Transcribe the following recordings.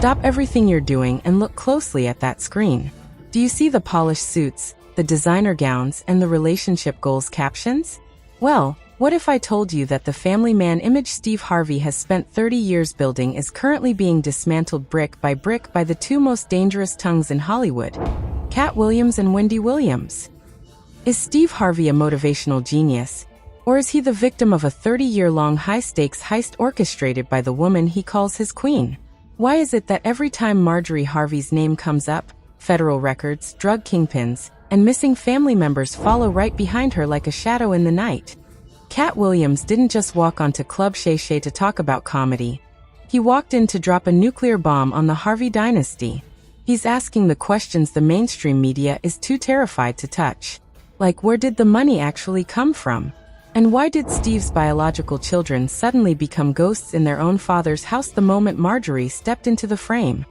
Stop everything you're doing and look closely at that screen. Do you see the polished suits, the designer gowns, and the relationship goals captions? Well, what if I told you that the family man image Steve Harvey has spent 30 years building is currently being dismantled brick by the two most dangerous tongues in Hollywood, Katt Williams and Wendy Williams? Is Steve Harvey a motivational genius, or is he the victim of a 30-year-long high-stakes heist orchestrated by the woman he calls his queen? Why is it that every time Marjorie Harvey's name comes up, federal records, drug kingpins, and missing family members follow right behind her like a shadow in the night? Katt Williams didn't just walk onto Club Shay Shay to talk about comedy. He walked in to drop a nuclear bomb on the Harvey dynasty. He's asking the questions the mainstream media is too terrified to touch. Like, where did the money actually come from? And why did Steve's biological children suddenly become ghosts in their own father's house the moment Marjorie stepped into the frame?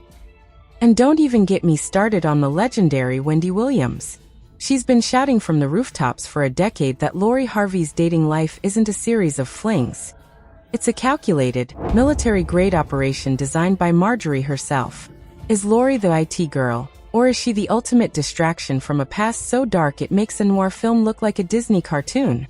And don't even get me started on the legendary Wendy Williams. She's been shouting from the rooftops for a decade that Lori Harvey's dating life isn't a series of flings. It's a calculated, military-grade operation designed by Marjorie herself. Is Lori the IT girl, or is she the ultimate distraction from a past so dark it makes a noir film look like a Disney cartoon?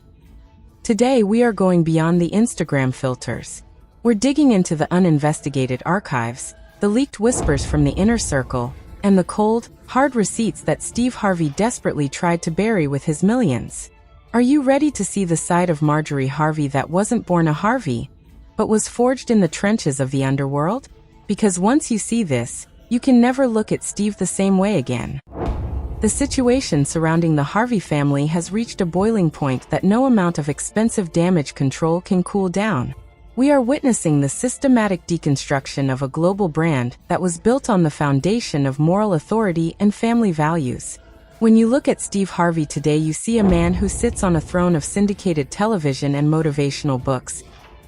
Today we are going beyond the Instagram filters. We're digging into the uninvestigated archives, the leaked whispers from the inner circle, and the cold, hard receipts that Steve Harvey desperately tried to bury with his millions. Are you ready to see the side of Marjorie Harvey that wasn't born a Harvey, but was forged in the trenches of the underworld? Because once you see this, you can never look at Steve the same way again. The situation surrounding the Harvey family has reached a boiling point that no amount of expensive damage control can cool down. We are witnessing the systematic deconstruction of a global brand that was built on the foundation of moral authority and family values. When you look at Steve Harvey today, you see a man who sits on a throne of syndicated television and motivational books.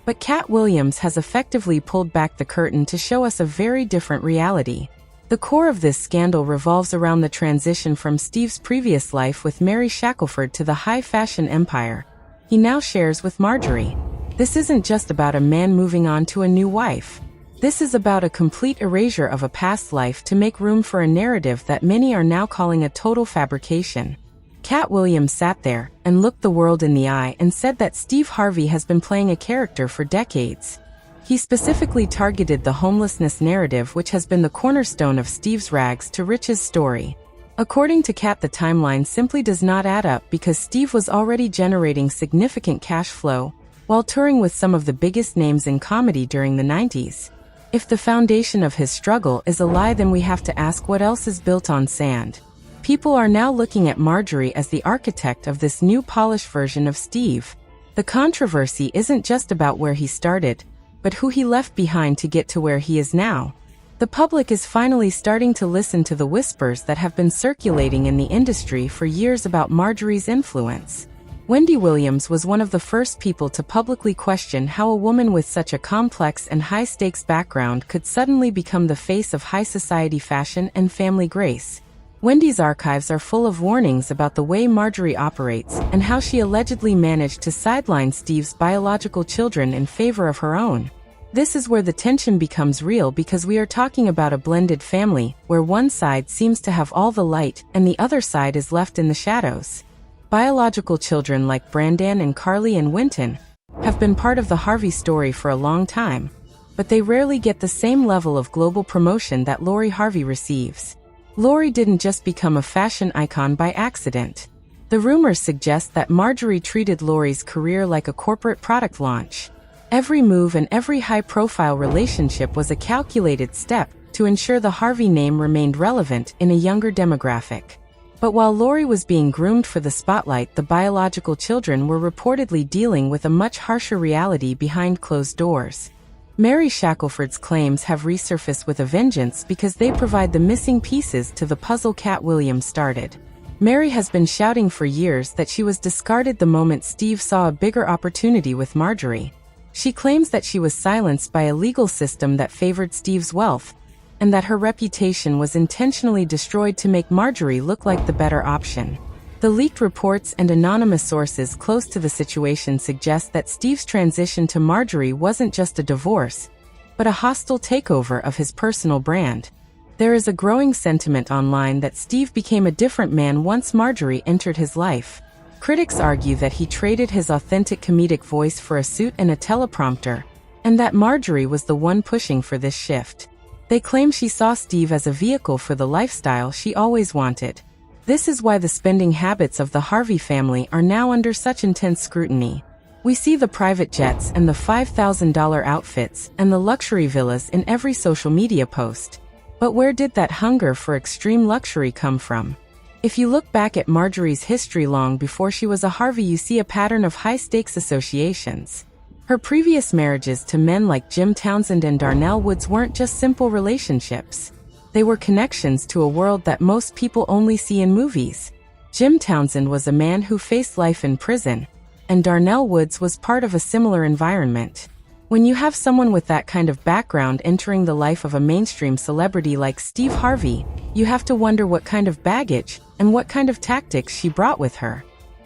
But Katt Williams has effectively pulled back the curtain to show us a very different reality. The core of this scandal revolves around the transition from Steve's previous life with Mary Shackelford to the high-fashion empire he now shares with Marjorie. This isn't just about a man moving on to a new wife. This is about a complete erasure of a past life to make room for a narrative that many are now calling a total fabrication. Katt Williams sat there and looked the world in the eye and said that Steve Harvey has been playing a character for decades. He specifically targeted the homelessness narrative, which has been the cornerstone of Steve's rags to riches story. According to Katt, the timeline simply does not add up because Steve was already generating significant cash flow while touring with some of the biggest names in comedy during the 90s. If the foundation of his struggle is a lie, then we have to ask what else is built on sand. People are now looking at Marjorie as the architect of this new polished version of Steve. The controversy isn't just about where he started, but who he left behind to get to where he is now. The public is finally starting to listen to the whispers that have been circulating in the industry for years about Marjorie's influence. Wendy Williams was one of the first people to publicly question how a woman with such a complex and high-stakes background could suddenly become the face of high society fashion and family grace. Wendy's archives are full of warnings about the way Marjorie operates and how she allegedly managed to sideline Steve's biological children in favor of her own. This is where the tension becomes real, because we are talking about a blended family, where one side seems to have all the light and the other side is left in the shadows. Biological children like Brandon and Carly and Winton have been part of the Harvey story for a long time, but they rarely get the same level of global promotion that Lori Harvey receives. Lori didn't just become a fashion icon by accident. The rumors suggest that Marjorie treated Lori's career like a corporate product launch. Every move and every high-profile relationship was a calculated step to ensure the Harvey name remained relevant in a younger demographic. But while Lori was being groomed for the spotlight, the biological children were reportedly dealing with a much harsher reality behind closed doors. Mary Shackelford's claims have resurfaced with a vengeance because they provide the missing pieces to the puzzle Katt Williams started. Mary has been shouting for years that she was discarded the moment Steve saw a bigger opportunity with Marjorie. She claims that she was silenced by a legal system that favored Steve's wealth, and that her reputation was intentionally destroyed to make Marjorie look like the better option. The leaked reports and anonymous sources close to the situation suggest that Steve's transition to Marjorie wasn't just a divorce, but a hostile takeover of his personal brand. There is a growing sentiment online that Steve became a different man once Marjorie entered his life. Critics argue that he traded his authentic comedic voice for a suit and a teleprompter, and that Marjorie was the one pushing for this shift. They claim she saw Steve as a vehicle for the lifestyle she always wanted. This is why the spending habits of the Harvey family are now under such intense scrutiny. We see the private jets and the $5,000 outfits and the luxury villas in every social media post. But where did that hunger for extreme luxury come from? If you look back at Marjorie's history long before she was a Harvey, you see a pattern of high-stakes associations. Her previous marriages to men like Jim Townsend and Darnell Woods weren't just simple relationships. They were connections to a world that most people only see in movies. Jim Townsend was a man who faced life in prison, and Darnell Woods was part of a similar environment. When you have someone with that kind of background entering the life of a mainstream celebrity like Steve Harvey, you have to wonder what kind of baggage and what kind of tactics she brought with her.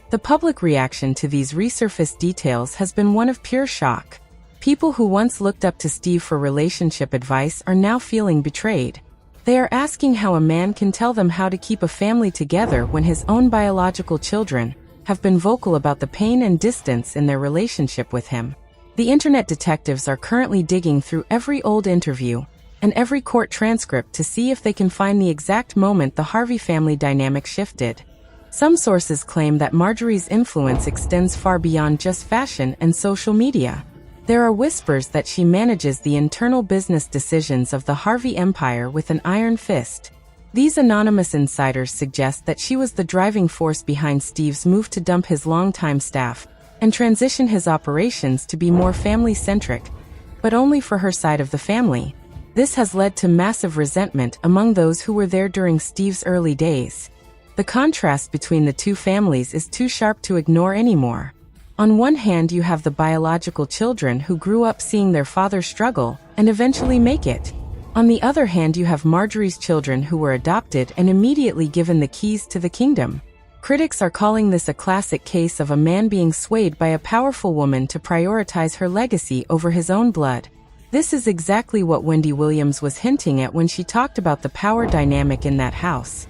The public reaction to these resurfaced details has been one of pure shock. People who once looked up to Steve for relationship advice are now feeling betrayed. They are asking how a man can tell them how to keep a family together when his own biological children have been vocal about the pain and distance in their relationship with him. The internet detectives are currently digging through every old interview and every court transcript to see if they can find the exact moment the Harvey family dynamic shifted. Some sources claim that Marjorie's influence extends far beyond just fashion and social media. There are whispers that she manages the internal business decisions of the Harvey empire with an iron fist. These anonymous insiders suggest that she was the driving force behind Steve's move to dump his longtime staff and transition his operations to be more family-centric, but only for her side of the family. This has led to massive resentment among those who were there during Steve's early days. The contrast between the two families is too sharp to ignore anymore. On one hand, you have the biological children who grew up seeing their father struggle and eventually make it. On the other hand, you have Marjorie's children who were adopted and immediately given the keys to the kingdom. Critics are calling this a classic case of a man being swayed by a powerful woman to prioritize her legacy over his own blood. This is exactly what Wendy Williams was hinting at when she talked about the power dynamic in that house.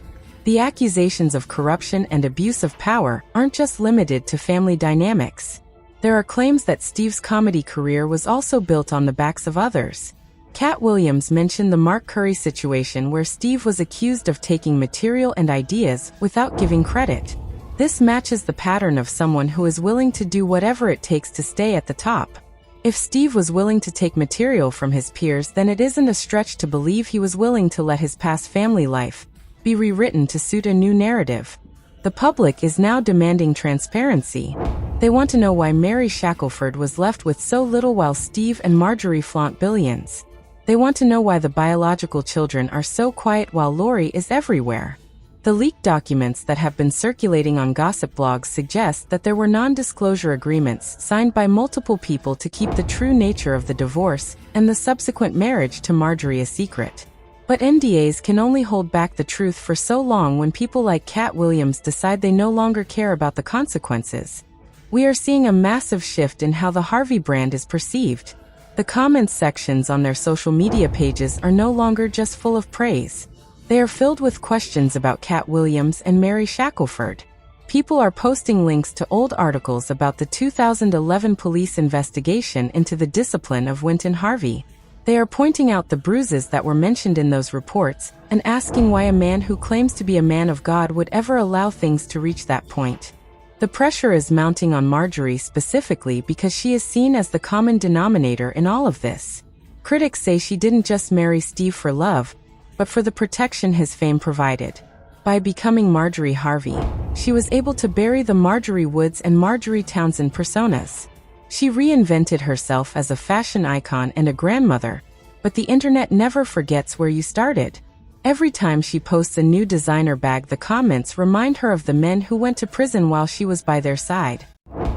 The accusations of corruption and abuse of power aren't just limited to family dynamics. There are claims that Steve's comedy career was also built on the backs of others. Katt Williams mentioned the Mark Curry situation where Steve was accused of taking material and ideas without giving credit. This matches the pattern of someone who is willing to do whatever it takes to stay at the top. If Steve was willing to take material from his peers, then it isn't a stretch to believe he was willing to let his past family life be rewritten to suit a new narrative. The public is now demanding transparency. They want to know why Mary Shackelford was left with so little while Steve and Marjorie flaunt billions. They want to know why the biological children are so quiet while Lori is everywhere. The leaked documents that have been circulating on gossip blogs suggest that there were non-disclosure agreements signed by multiple people to keep the true nature of the divorce and the subsequent marriage to Marjorie a secret. But NDAs can only hold back the truth for so long when people like Katt Williams decide they no longer care about the consequences. We are seeing a massive shift in how the Harvey brand is perceived. The comments sections on their social media pages are no longer just full of praise. They are filled with questions about Katt Williams and Mary Shackelford. People are posting links to old articles about the 2011 police investigation into the discipline of Winton Harvey. They are pointing out the bruises that were mentioned in those reports and asking why a man who claims to be a man of God would ever allow things to reach that point. The pressure is mounting on Marjorie specifically because she is seen as the common denominator in all of this. Critics say she didn't just marry Steve for love, but for the protection his fame provided. By becoming Marjorie Harvey, she was able to bury the Marjorie Woods and Marjorie Townsend personas. She reinvented herself as a fashion icon and a grandmother, but the internet never forgets where you started. Every time she posts a new designer bag, the comments remind her of the men who went to prison while she was by their side.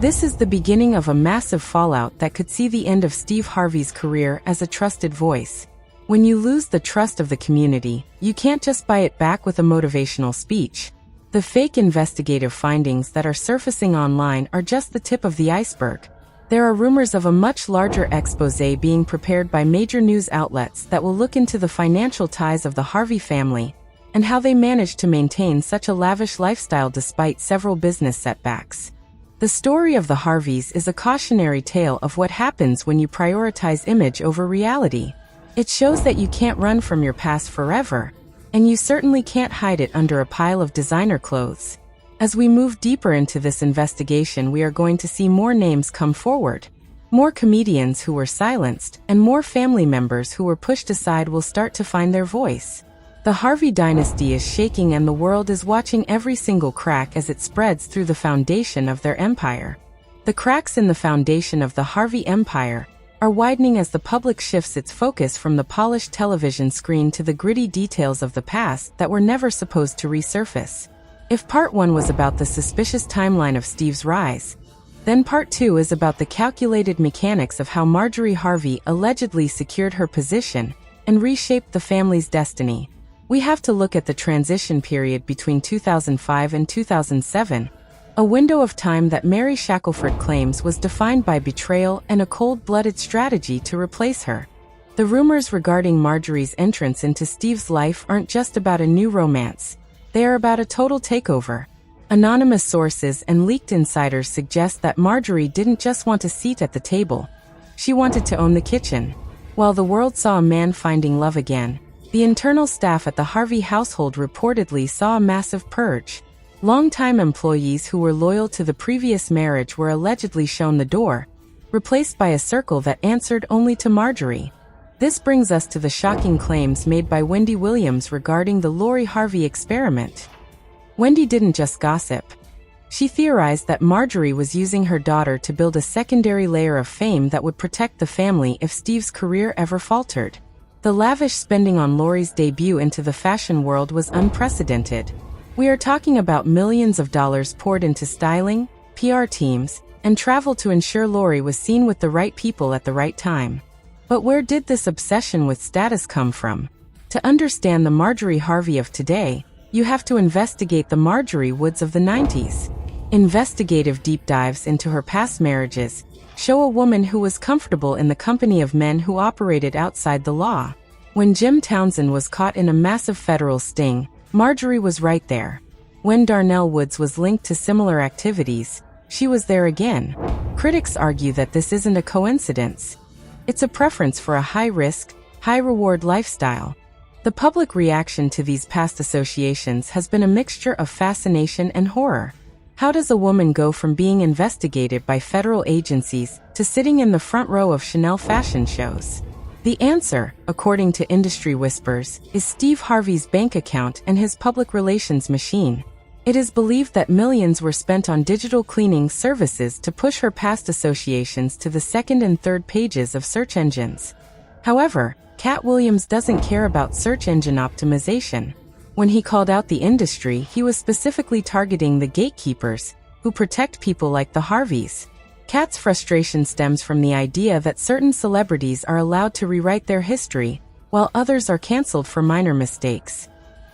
This is the beginning of a massive fallout that could see the end of Steve Harvey's career as a trusted voice. When you lose the trust of the community, you can't just buy it back with a motivational speech. The fake investigative findings that are surfacing online are just the tip of the iceberg. There are rumors of a much larger exposé being prepared by major news outlets that will look into the financial ties of the Harvey family and how they managed to maintain such a lavish lifestyle despite several business setbacks. The story of the Harveys is a cautionary tale of what happens when you prioritize image over reality. It shows that you can't run from your past forever, and you certainly can't hide it under a pile of designer clothes. As we move deeper into this investigation, we are going to see more names come forward. More comedians who were silenced, and more family members who were pushed aside will start to find their voice. The Harvey dynasty is shaking and the world is watching every single crack as it spreads through the foundation of their empire. The cracks in the foundation of the Harvey empire are widening as the public shifts its focus from the polished television screen to the gritty details of the past that were never supposed to resurface. If part 1 was about the suspicious timeline of Steve's rise, then part 2 is about the calculated mechanics of how Marjorie Harvey allegedly secured her position and reshaped the family's destiny. We have to look at the transition period between 2005 and 2007, a window of time that Mary Shackelford claims was defined by betrayal and a cold-blooded strategy to replace her. The rumors regarding Marjorie's entrance into Steve's life aren't just about a new romance. They are about a total takeover. Anonymous sources and leaked insiders suggest that Marjorie didn't just want a seat at the table. She wanted to own the kitchen. While the world saw a man finding love again, the internal staff at the Harvey household reportedly saw a massive purge. Longtime employees who were loyal to the previous marriage were allegedly shown the door, replaced by a circle that answered only to Marjorie. This brings us to the shocking claims made by Wendy Williams regarding the Lori Harvey experiment. Wendy didn't just gossip. She theorized that Marjorie was using her daughter to build a secondary layer of fame that would protect the family if Steve's career ever faltered. The lavish spending on Lori's debut into the fashion world was unprecedented. We are talking about millions of dollars poured into styling, PR teams, and travel to ensure Lori was seen with the right people at the right time. But where did this obsession with status come from? To understand the Marjorie Harvey of today, you have to investigate the Marjorie Woods of the 90s. Investigative deep dives into her past marriages show a woman who was comfortable in the company of men who operated outside the law. When Jim Townsend was caught in a massive federal sting, Marjorie was right there. When Darnell Woods was linked to similar activities, she was there again. Critics argue that this isn't a coincidence. It's a preference for a high-risk, high-reward lifestyle. The public reaction to these past associations has been a mixture of fascination and horror. How does a woman go from being investigated by federal agencies to sitting in the front row of Chanel fashion shows? The answer, according to industry whispers, is Steve Harvey's bank account and his public relations machine. It is believed that millions were spent on digital cleaning services to push her past associations to the second and third pages of search engines. However, Katt Williams doesn't care about search engine optimization. When he called out the industry, he was specifically targeting the gatekeepers, who protect people like the Harveys. Katt's frustration stems from the idea that certain celebrities are allowed to rewrite their history, while others are canceled for minor mistakes.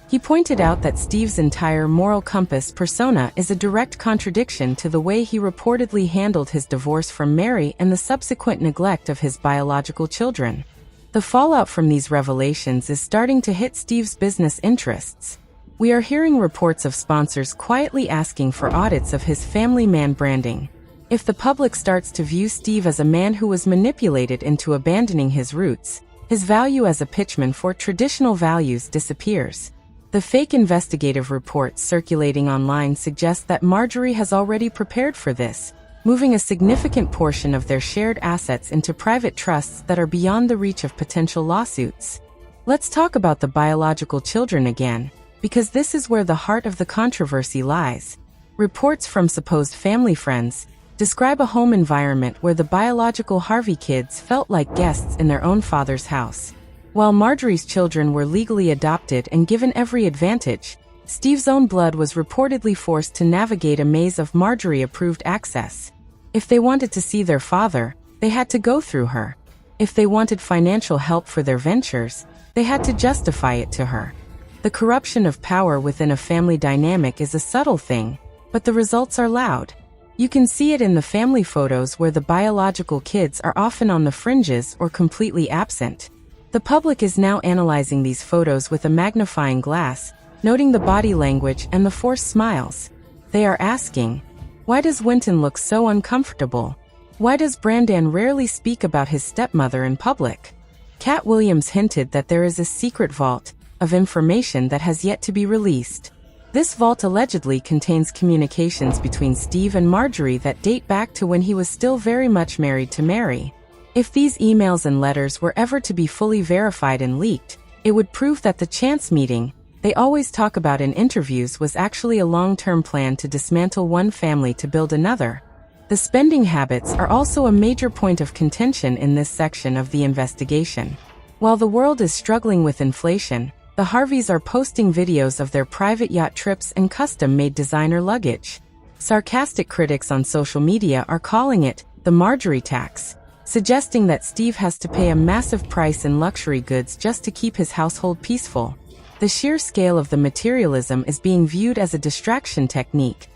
He pointed out that Steve's entire moral compass persona is a direct contradiction to the way he reportedly handled his divorce from Mary and the subsequent neglect of his biological children. The fallout from these revelations is starting to hit Steve's business interests. We are hearing reports of sponsors quietly asking for audits of his family man branding. If the public starts to view Steve as a man who was manipulated into abandoning his roots, his value as a pitchman for traditional values disappears. The fake investigative reports circulating online suggest that Marjorie has already prepared for this, moving a significant portion of their shared assets into private trusts that are beyond the reach of potential lawsuits. Let's talk about the biological children again, because this is where the heart of the controversy lies. Reports from supposed family friends describe a home environment where the biological Harvey kids felt like guests in their own father's house. While Marjorie's children were legally adopted and given every advantage, Steve's own blood was reportedly forced to navigate a maze of Marjorie-approved access. If they wanted to see their father, they had to go through her. If they wanted financial help for their ventures, they had to justify it to her. The corruption of power within a family dynamic is a subtle thing, but the results are loud. You can see it in the family photos where the biological kids are often on the fringes or completely absent. The public is now analyzing these photos with a magnifying glass, noting the body language and the forced smiles. They are asking, why does Winton look so uncomfortable? Why does Brandon rarely speak about his stepmother in public? Katt Williams hinted that there is a secret vault of information that has yet to be released. This vault allegedly contains communications between Steve and Marjorie that date back to when he was still very much married to Mary. If these emails and letters were ever to be fully verified and leaked, it would prove that the chance meeting they always talk about in interviews was actually a long-term plan to dismantle one family to build another. The spending habits are also a major point of contention in this section of the investigation. While the world is struggling with inflation, the Harveys are posting videos of their private yacht trips and custom-made designer luggage. Sarcastic critics on social media are calling it the Marjorie tax, suggesting that Steve has to pay a massive price in luxury goods just to keep his household peaceful. The sheer scale of the materialism is being viewed as a distraction technique.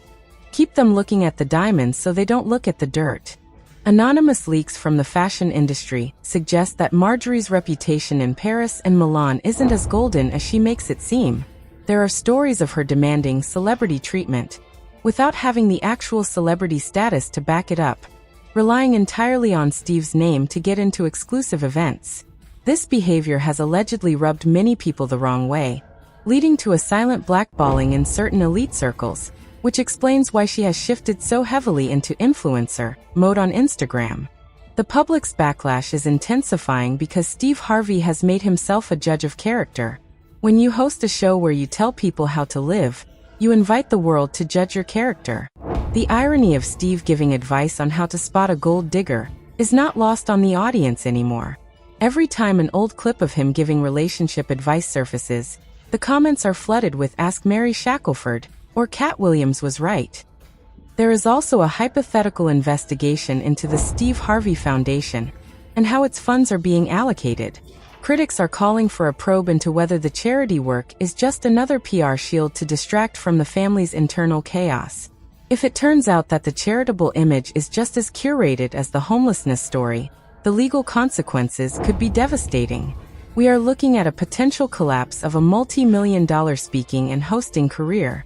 Keep them looking at the diamonds so they don't look at the dirt. Anonymous leaks from the fashion industry suggest that Marjorie's reputation in Paris and Milan isn't as golden as she makes it seem. There are stories of her demanding celebrity treatment, without having the actual celebrity status to back it up, relying entirely on Steve's name to get into exclusive events. This behavior has allegedly rubbed many people the wrong way, leading to a silent blackballing in certain elite circles, which explains why she has shifted so heavily into influencer mode on Instagram. The public's backlash is intensifying because Steve Harvey has made himself a judge of character. When you host a show where you tell people how to live, you invite the world to judge your character. The irony of Steve giving advice on how to spot a gold digger is not lost on the audience anymore. Every time an old clip of him giving relationship advice surfaces, the comments are flooded with "Ask Mary Shackelford," or "Katt Williams was right." There is also a hypothetical investigation into the Steve Harvey Foundation and how its funds are being allocated. Critics are calling for a probe into whether the charity work is just another PR shield to distract from the family's internal chaos. If it turns out that the charitable image is just as curated as the homelessness story, the legal consequences could be devastating. We are looking at a potential collapse of a multi-million-dollar speaking and hosting career.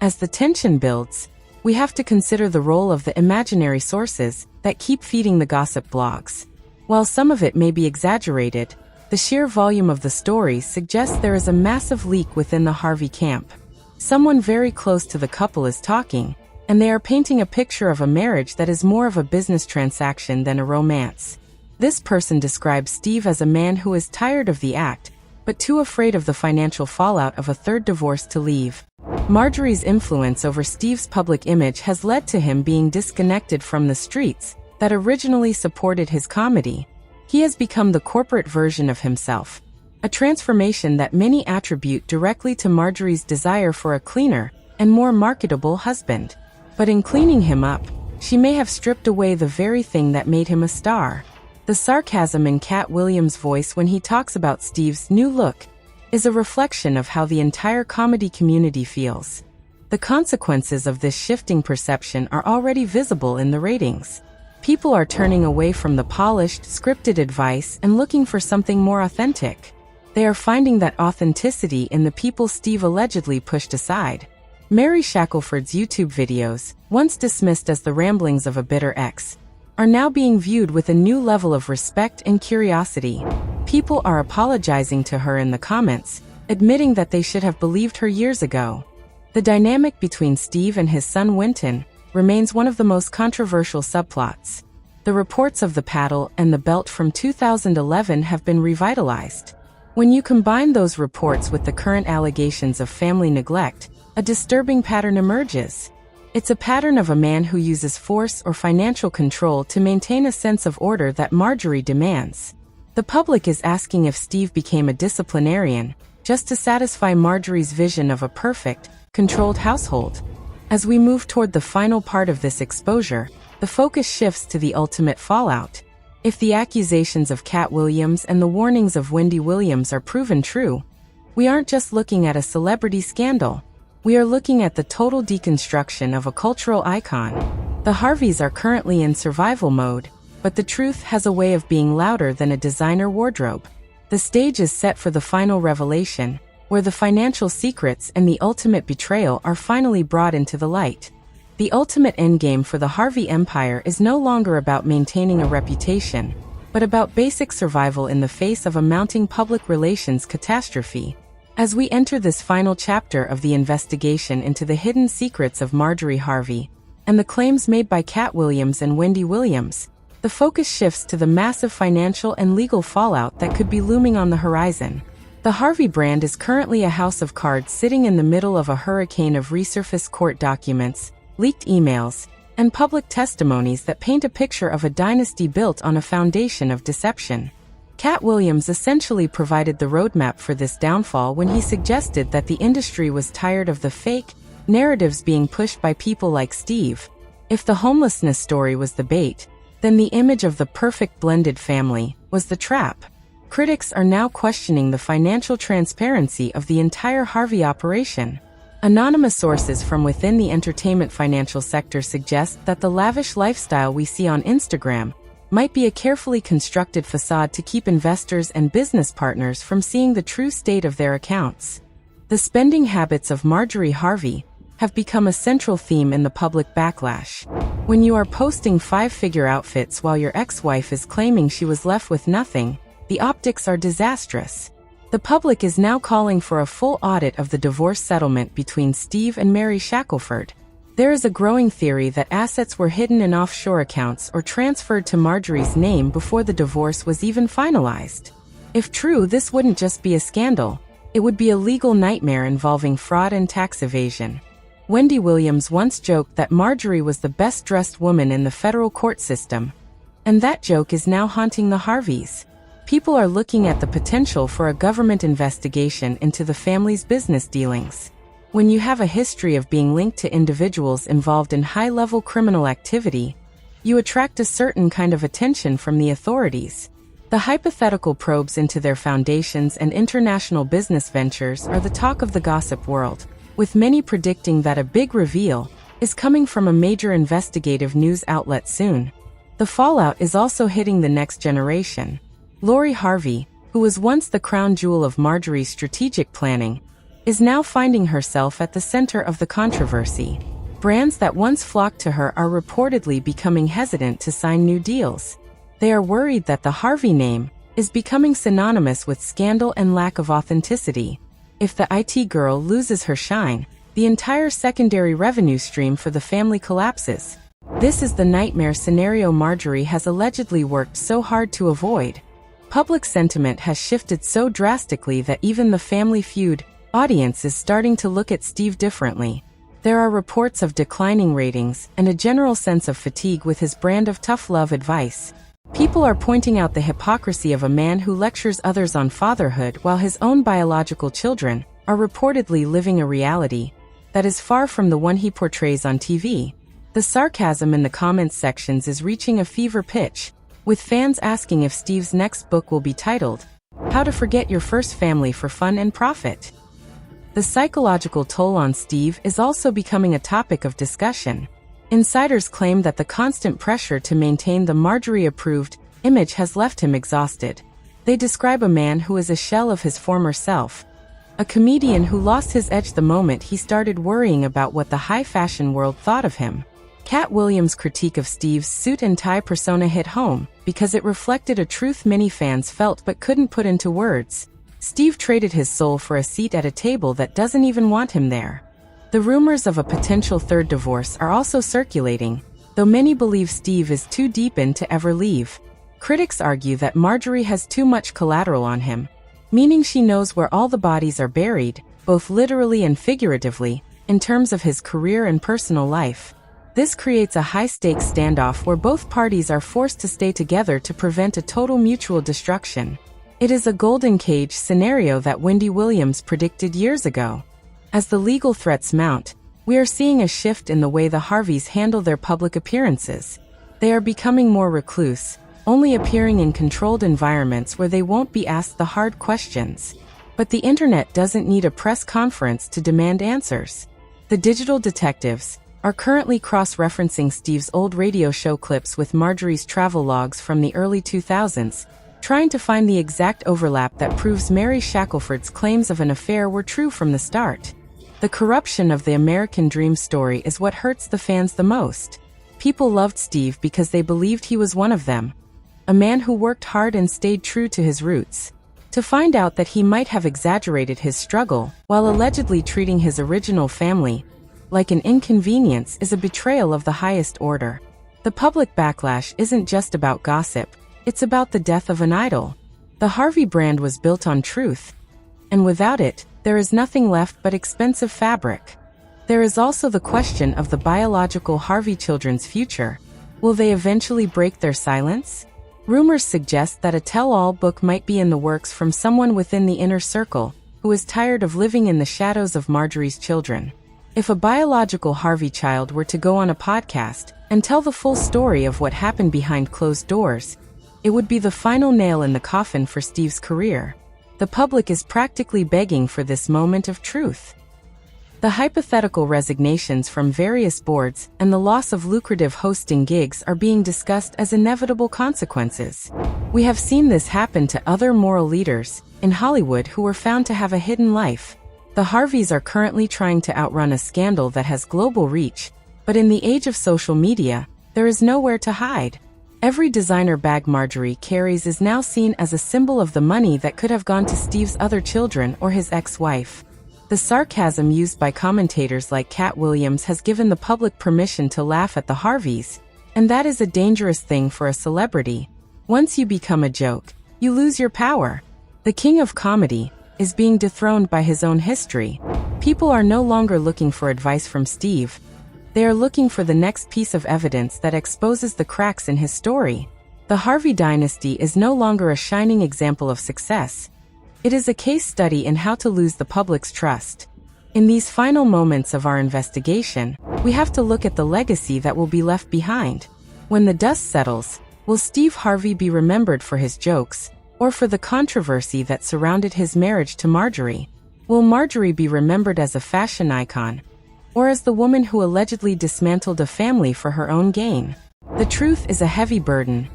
As the tension builds, we have to consider the role of the imaginary sources that keep feeding the gossip blogs. While some of it may be exaggerated, the sheer volume of the stories suggests there is a massive leak within the Harvey camp. Someone very close to the couple is talking, and they are painting a picture of a marriage that is more of a business transaction than a romance. This person describes Steve as a man who is tired of the act, but too afraid of the financial fallout of a third divorce to leave. Marjorie's influence over Steve's public image has led to him being disconnected from the streets that originally supported his comedy. He has become the corporate version of himself, a transformation that many attribute directly to Marjorie's desire for a cleaner and more marketable husband. But in cleaning him up, she may have stripped away the very thing that made him a star. The sarcasm in Katt Williams' voice when he talks about Steve's new look is a reflection of how the entire comedy community feels. The consequences of this shifting perception are already visible in the ratings. People are turning away from the polished, scripted advice and looking for something more authentic. They are finding that authenticity in the people Steve allegedly pushed aside. Mary Shackelford's YouTube videos, once dismissed as the ramblings of a bitter ex, are now being viewed with a new level of respect and curiosity. People are apologizing to her in the comments, admitting that they should have believed her years ago. The dynamic between Steve and his son Winton remains one of the most controversial subplots. The reports of the paddle and the belt from 2011 have been revitalized. When you combine those reports with the current allegations of family neglect, a disturbing pattern emerges. It's a pattern of a man who uses force or financial control to maintain a sense of order that Marjorie demands. The public is asking if Steve became a disciplinarian just to satisfy Marjorie's vision of a perfect, controlled household. As we move toward the final part of this exposure, the focus shifts to the ultimate fallout. If the accusations of Katt Williams and the warnings of Wendy Williams are proven true, we aren't just looking at a celebrity scandal. We are looking at the total deconstruction of a cultural icon. The Harveys are currently in survival mode, but the truth has a way of being louder than a designer wardrobe. The stage is set for the final revelation, where the financial secrets and the ultimate betrayal are finally brought into the light. The ultimate endgame for the Harvey empire is no longer about maintaining a reputation, but about basic survival in the face of a mounting public relations catastrophe. As we enter this final chapter of the investigation into the hidden secrets of Marjorie Harvey, and the claims made by Katt Williams and Wendy Williams, the focus shifts to the massive financial and legal fallout that could be looming on the horizon. The Harvey brand is currently a house of cards sitting in the middle of a hurricane of resurfaced court documents, leaked emails, and public testimonies that paint a picture of a dynasty built on a foundation of deception. Katt Williams essentially provided the roadmap for this downfall when he suggested that the industry was tired of the fake narratives being pushed by people like Steve. If the homelessness story was the bait, then the image of the perfect blended family was the trap. Critics are now questioning the financial transparency of the entire Harvey operation. Anonymous sources from within the entertainment financial sector suggest that the lavish lifestyle we see on Instagram might be a carefully constructed facade to keep investors and business partners from seeing the true state of their accounts. The spending habits of Marjorie Harvey have become a central theme in the public backlash. When you are posting five-figure outfits while your ex-wife is claiming she was left with nothing, the optics are disastrous. The public is now calling for a full audit of the divorce settlement between Steve and Mary Shackelford. There is a growing theory that assets were hidden in offshore accounts or transferred to Marjorie's name before the divorce was even finalized. If true, this wouldn't just be a scandal, it would be a legal nightmare involving fraud and tax evasion. Wendy Williams once joked that Marjorie was the best-dressed woman in the federal court system. And that joke is now haunting the Harveys. People are looking at the potential for a government investigation into the family's business dealings. When you have a history of being linked to individuals involved in high-level criminal activity, you attract a certain kind of attention from the authorities. The hypothetical probes into their foundations and international business ventures are the talk of the gossip world, with many predicting that a big reveal is coming from a major investigative news outlet soon. The fallout is also hitting the next generation. Lori Harvey, who was once the crown jewel of Marjorie's strategic planning, is now finding herself at the center of the controversy. Brands that once flocked to her are reportedly becoming hesitant to sign new deals. They are worried that the Harvey name is becoming synonymous with scandal and lack of authenticity. If the IT girl loses her shine, the entire secondary revenue stream for the family collapses. This is the nightmare scenario Marjorie has allegedly worked so hard to avoid. Public sentiment has shifted so drastically that even the Family Feud audience is starting to look at Steve differently. There are reports of declining ratings and a general sense of fatigue with his brand of tough love advice. People are pointing out the hypocrisy of a man who lectures others on fatherhood while his own biological children are reportedly living a reality that is far from the one he portrays on TV. The sarcasm in the comments sections is reaching a fever pitch, with fans asking if Steve's next book will be titled, How to Forget Your First Family for Fun and Profit. The psychological toll on Steve is also becoming a topic of discussion. Insiders claim that the constant pressure to maintain the Marjorie-approved image has left him exhausted. They describe a man who is a shell of his former self, a comedian who lost his edge the moment he started worrying about what the high-fashion world thought of him. Katt Williams' critique of Steve's suit and tie persona hit home because it reflected a truth many fans felt but couldn't put into words. Steve traded his soul for a seat at a table that doesn't even want him there. The rumors of a potential third divorce are also circulating, though many believe Steve is too deep in to ever leave. Critics argue that Marjorie has too much collateral on him, meaning she knows where all the bodies are buried, both literally and figuratively, in terms of his career and personal life. This creates a high-stakes standoff where both parties are forced to stay together to prevent a total mutual destruction. It is a golden cage scenario that Wendy Williams predicted years ago. As the legal threats mount, we are seeing a shift in the way the Harveys handle their public appearances. They are becoming more recluse, only appearing in controlled environments where they won't be asked the hard questions. But the internet doesn't need a press conference to demand answers. The digital detectives, are currently cross-referencing Steve's old radio show clips with Marjorie's travel logs from the early 2000s, trying to find the exact overlap that proves Mary Shackelford's claims of an affair were true from the start. The corruption of the American dream story is what hurts the fans the most. People loved Steve because they believed he was one of them, a man who worked hard and stayed true to his roots. To find out that he might have exaggerated his struggle while allegedly treating his original family like an inconvenience is a betrayal of the highest order. The public backlash isn't just about gossip, it's about the death of an idol. The Harvey brand was built on truth, and without it, there is nothing left but expensive fabric. There is also the question of the biological Harvey children's future. Will they eventually break their silence? Rumors suggest that a tell-all book might be in the works from someone within the inner circle, who is tired of living in the shadows of Marjorie's children. If a biological Harvey child were to go on a podcast and tell the full story of what happened behind closed doors, it would be the final nail in the coffin for Steve's career. The public is practically begging for this moment of truth. The hypothetical resignations from various boards and the loss of lucrative hosting gigs are being discussed as inevitable consequences. We have seen this happen to other moral leaders in Hollywood who were found to have a hidden life. The Harveys are currently trying to outrun a scandal that has global reach, but in the age of social media, there is nowhere to hide. Every designer bag Marjorie carries is now seen as a symbol of the money that could have gone to Steve's other children or his ex-wife. The sarcasm used by commentators like Katt Williams has given the public permission to laugh at the Harveys, and that is a dangerous thing for a celebrity. Once you become a joke, you lose your power. The king of comedy is being dethroned by his own history. People are no longer looking for advice from Steve. They are looking for the next piece of evidence that exposes the cracks in his story. The Harvey dynasty is no longer a shining example of success. It is a case study in how to lose the public's trust. In these final moments of our investigation, we have to look at the legacy that will be left behind. When the dust settles, will Steve Harvey be remembered for his jokes, or for the controversy that surrounded his marriage to Marjorie? Will Marjorie be remembered as a fashion icon, or as the woman who allegedly dismantled a family for her own gain? The truth is a heavy burden,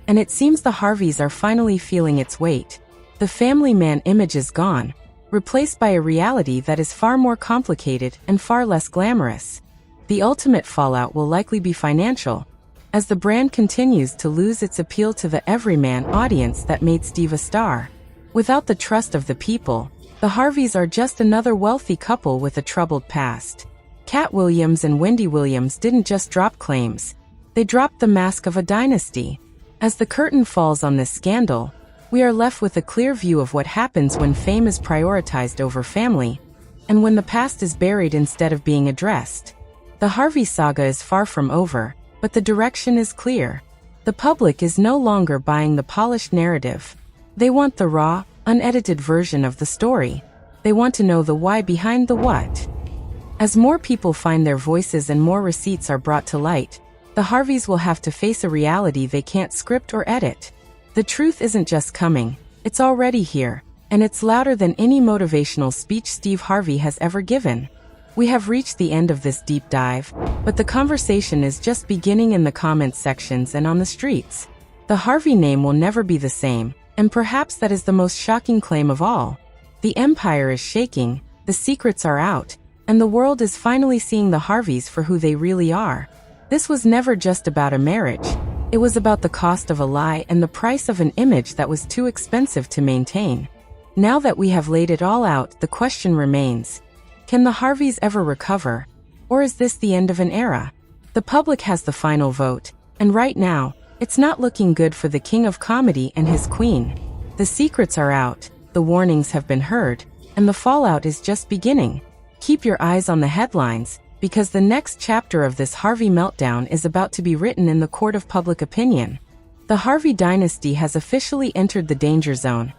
and it seems the Harveys are finally feeling its weight. The family man image is gone, replaced by a reality that is far more complicated and far less glamorous. The ultimate fallout will likely be financial, as the brand continues to lose its appeal to the everyman audience that made Steve a star. Without the trust of the people, the Harveys are just another wealthy couple with a troubled past. Katt Williams and Wendy Williams didn't just drop claims, they dropped the mask of a dynasty. As the curtain falls on this scandal, we are left with a clear view of what happens when fame is prioritized over family, and when the past is buried instead of being addressed. The Harvey saga is far from over, but the direction is clear. The public is no longer buying the polished narrative. They want the raw, unedited version of the story. They want to know the why behind the what. As more people find their voices and more receipts are brought to light, the Harveys will have to face a reality they can't script or edit. The truth isn't just coming, it's already here, and it's louder than any motivational speech Steve Harvey has ever given. We have reached the end of this deep dive, but the conversation is just beginning in the comments sections and on the streets. The Harvey name will never be the same, and perhaps that is the most shocking claim of all. The empire is shaking, the secrets are out, and the world is finally seeing the Harveys for who they really are. This was never just about a marriage. It was about the cost of a lie and the price of an image that was too expensive to maintain. Now that we have laid it all out, the question remains: can the Harveys ever recover? Or is this the end of an era? The public has the final vote, and right now, it's not looking good for the king of comedy and his queen. The secrets are out, the warnings have been heard, and the fallout is just beginning. Keep your eyes on the headlines, because the next chapter of this Harvey meltdown is about to be written in the court of public opinion. The Harvey dynasty has officially entered the danger zone,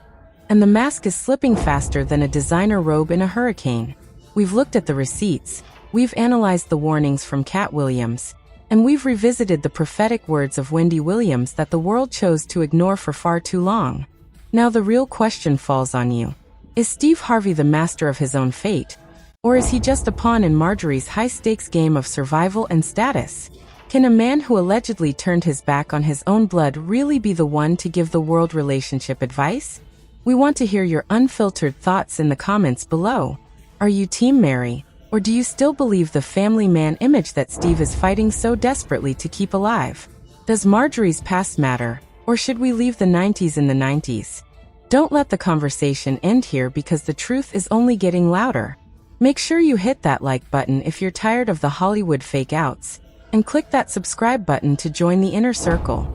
and the mask is slipping faster than a designer robe in a hurricane. We've looked at the receipts, we've analyzed the warnings from Katt Williams, and we've revisited the prophetic words of Wendy Williams that the world chose to ignore for far too long. Now the real question falls on you. Is Steve Harvey the master of his own fate, Or is he just a pawn in Marjorie's high-stakes game of survival and status? Can a man who allegedly turned his back on his own blood really be the one to give the world relationship advice? We want to hear your unfiltered thoughts in the comments below. Are you Team Mary, or do you still believe the family man image that Steve is fighting so desperately to keep alive? Does Marjorie's past matter, or should we leave the 90s in the 90s? Don't let the conversation end here because the truth is only getting louder. Make sure you hit that like button if you're tired of the Hollywood fake-outs, and click that subscribe button to join the inner circle.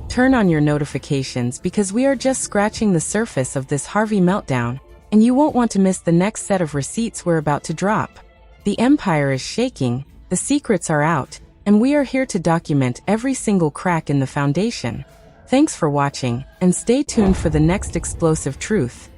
Turn on your notifications because we are just scratching the surface of this Harvey meltdown, and you won't want to miss the next set of receipts we're about to drop. The empire is shaking, the secrets are out, and we are here to document every single crack in the foundation. Thanks for watching, and stay tuned for the next explosive truth.